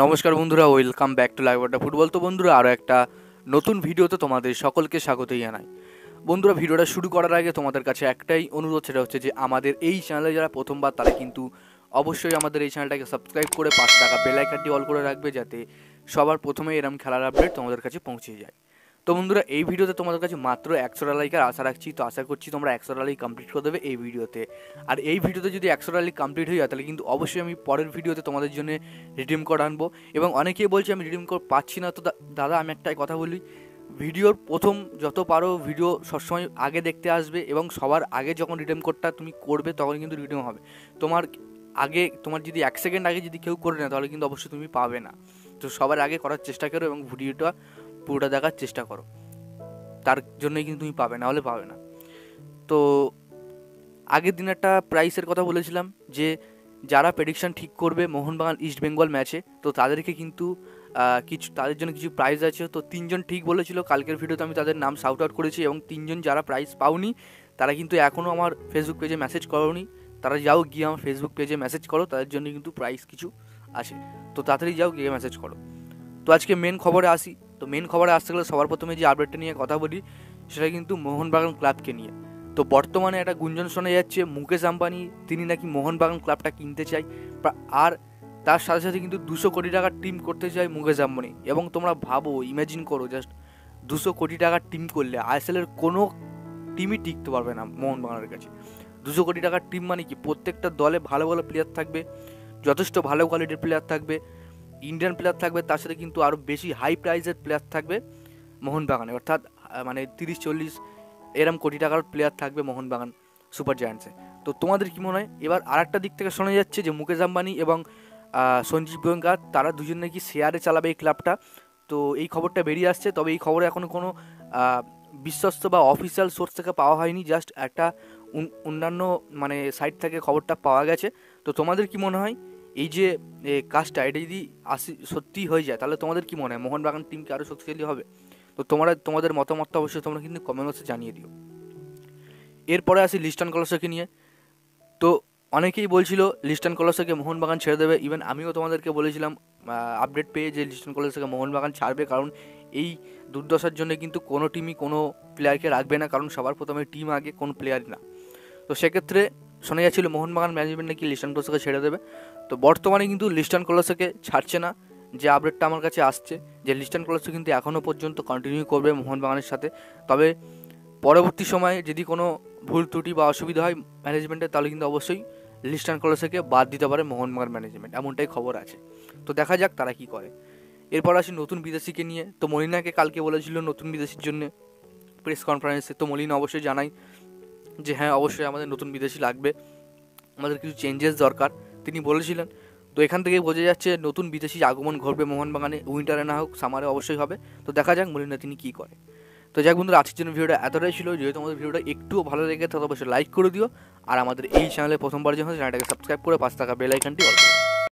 নমস্কার বন্ধুরা, welcome back to live আড্ডা ফুটবল। তো বন্ধুরা, আরও একটা নতুন ভিডিওতে তোমাদের সকলকে স্বাগতই জানাই। বন্ধুরা, ভিডিওটা শুরু করার আগে তোমাদের কাছে একটাই অনুরোধ, সেটা হচ্ছে যে আমাদের এই চ্যানেলে যারা প্রথমবার তারা কিন্তু অবশ্যই আমাদের এই চ্যানেলটাকে সাবস্ক্রাইব করে পাশে থাকা বেল আইকনটি অল করে রাখবে, যাতে সবার প্রথমে এরকম খেলার আপডেট তোমাদের কাছে পৌঁছে যায়। তো বন্ধুরা, এই ভিডিওতে তোমাদের কাছে মাত্র 100টা লাইকের আশা রাখছি। তো আশা করছি তোমরা 100টা লাইক কমপ্লিট করে দেবে এই ভিডিওতে। আর এই ভিডিওতে যদি 100টা লাইক কমপ্লিট হয়ে যায়, তাহলে কিন্তু অবশ্যই আমি পরের ভিডিওতে তোমাদের জন্য রিডিম কোড আনবো। এবং অনেকেই বলছে আমি রিডিম কোড পাচ্ছি না। তো দাদা, আমি একটাই কথা বলি, ভিডিওর প্রথম যত পারো ভিডিও সবসময় আগে দেখতে আসবে, এবং সবার আগে যখন রিডিম কোডটা তুমি করবে তখন কিন্তু রিডিম হবে। তোমার যদি 1 সেকেন্ড আগে যদি কেউ করে না, তাহলে কিন্তু অবশ্যই তুমি পাবে না। তো সবার আগে করার চেষ্টা করো এবং ভিডিওটা পুরোটা দেখার চেষ্টা করো, তার জন্যই কিন্তু তুমি পাবে, না হলে পাবে না। তো আগের দিন একটা প্রাইসের কথা বলেছিলাম, যে যারা প্রেডিকশন ঠিক করবে মোহনবাগান ইস্ট বেঙ্গল ম্যাচে, তো তাদেরকে কিন্তু তাদের জন্য কিছু প্রাইজ আছে। তো 3জন ঠিক বলেছিল, কালকের ভিডিওতে আমি তাদের নাম শাউট আউট করেছি। এবং 3জন যারা প্রাইজ পাওনি তারা কিন্তু এখনও আমার ফেসবুক পেজে মেসেজ করোনি, তারা যাও গিয়ে আমার ফেসবুক পেজে মেসেজ করো, তাদের জন্য কিন্তু প্রাইজ কিছু আছে। তো তাড়াতাড়ি যাও গিয়ে মেসেজ করো। তো আজকে মেন খবরে আসি। তো মেন খবরে আসতে গেলে সবার প্রথমে যে আপডেটটা নিয়ে কথা বলি, সেটা কিন্তু মোহনবাগান ক্লাবকে নিয়ে। তো বর্তমানে একটা গুঞ্জন শোনা যাচ্ছে, মুকেশ আম্বানি তিনি নাকি মোহনবাগান ক্লাবটা কিনতে চায়, আর তার সাথে সাথে কিন্তু 200 কোটি টাকার টিম করতে চায় মুকেশ আম্বানি। এবং তোমরা ভাবো, ইমাজিন করো, জাস্ট 200 কোটি টাকার টিম করলে আইএসএলের কোনো টিমই টিকতে পারবে না মোহনবাগানের কাছে। 200 কোটি টাকার টিম মানে কি, প্রত্যেকটা দলে ভালো ভালো প্লেয়ার থাকবে, যথেষ্ট ভালো কোয়ালিটির প্লেয়ার থাকবে, ইন্ডিয়ান প্লেয়ার থাকবে, তার সাথে কিন্তু আরও বেশি হাই প্রাইজের প্লেয়ার থাকবে মোহনবাগানে। অর্থাৎ মানে 30-40 এরম কোটি টাকার প্লেয়ার থাকবে মোহনবাগান সুপার জায়ান্টসে। তো তোমাদের কি মনে হয়? এবার আর একটা দিক থেকে শোনা যাচ্ছে যে মুকেশ আম্বানি এবং সঞ্জীব গোয়েঙ্কা তারা দুজন নাকি শেয়ারে চালাবে এই ক্লাবটা। তো এই খবরটা বেরিয়ে আসছে, তবে এই খবরে এখনও কোনো বিশ্বস্ত বা অফিসিয়াল সোর্স থেকে পাওয়া হয়নি, জাস্ট একটা অন্যান্য মানে সাইট থেকে খবরটা পাওয়া গেছে। তো তোমাদের কি মনে হয়, এই যে কাজটা এটা যদি সত্যি হয়ে যায়, তাহলে তোমাদের কি মনে হয় মোহনবাগান টিম কি আরও শক্তিশালী হবে? তো তোমাদের মতামতটা অবশ্যই তোমরা কিন্তু কমেন্ট বক্সে জানিয়ে দিও। এরপরে আসি লিস্টন কলসকে নিয়ে। তো অনেকেই বলছিল লিস্টন কলসকে মোহনবাগান ছেড়ে দেবে। ইভেন আমিও তোমাদেরকে বলেছিলাম আপডেট পেয়ে, যে লিস্টন কলসকে মোহনবাগান ছাড়বে, কারণ এই দুর্দশার জন্য কিন্তু কোনো টিমই কোনো প্লেয়ারকে রাখবে না, কারণ সবার প্রথমে টিম আগে, কোনো প্লেয়ার না। তো সেক্ষেত্রে শোনা যাচ্ছিল মোহনবাগান ম্যানেজমেন্ট নাকি লিস্টন কলসকে ছেড়ে দেবে। তো বর্তমানে কিন্তু লিস্টন কলসকে ছাড়ছে না, যে আপডেটটা আমার কাছে আসছে, যে লিস্টন কলস কিন্তু এখনও পর্যন্ত কন্টিনিউ করবে মোহনবাগানের সাথে। তবে পরবর্তী সময়ে যদি কোনো ভুল ত্রুটি বা অসুবিধা হয় ম্যানেজমেন্টের, তাহলে কিন্তু অবশ্যই লিস্টন কলসকে বাদ দিতে পারে মোহনবাগান ম্যানেজমেন্ট, এমনটাই খবর আছে। তো দেখা যাক তারা কি করে। এরপর আসি নতুন বিদেশিকে নিয়ে। তো মলিনাকে কালকে বলেছিল নতুন বিদেশির জন্য প্রেস কনফারেন্সে। তো মলিনা অবশ্যই জানাই যে হ্যাঁ, অবশ্যই আমাদের নতুন বিদেশি লাগবে, আমাদের কিছু চেঞ্জেস দরকার, তিনি বলেছিলেন। তো এখান থেকেই বোঝা যাচ্ছে নতুন বিদেশি আগমন ঘটবে মোহনবাগানে, উইন্টারে না হোক সামারে অবশ্যই হবে। তো দেখা যাক মলিনা তিনি কী করে। তো যাক বন্ধুরা, আজকের জন্য ভিডিওটা এতটাই ছিল। যদি তোমাদের ভিডিওটা একটুও ভালো লেগে থাকে, অবশ্যই লাইক করে দিও। আর আমাদের এই চ্যানেলে প্রথমবার যখন চ্যানেলটাকে সাবস্ক্রাইব করে পাশে থাকা বেল আইকনটি অল করে দিও।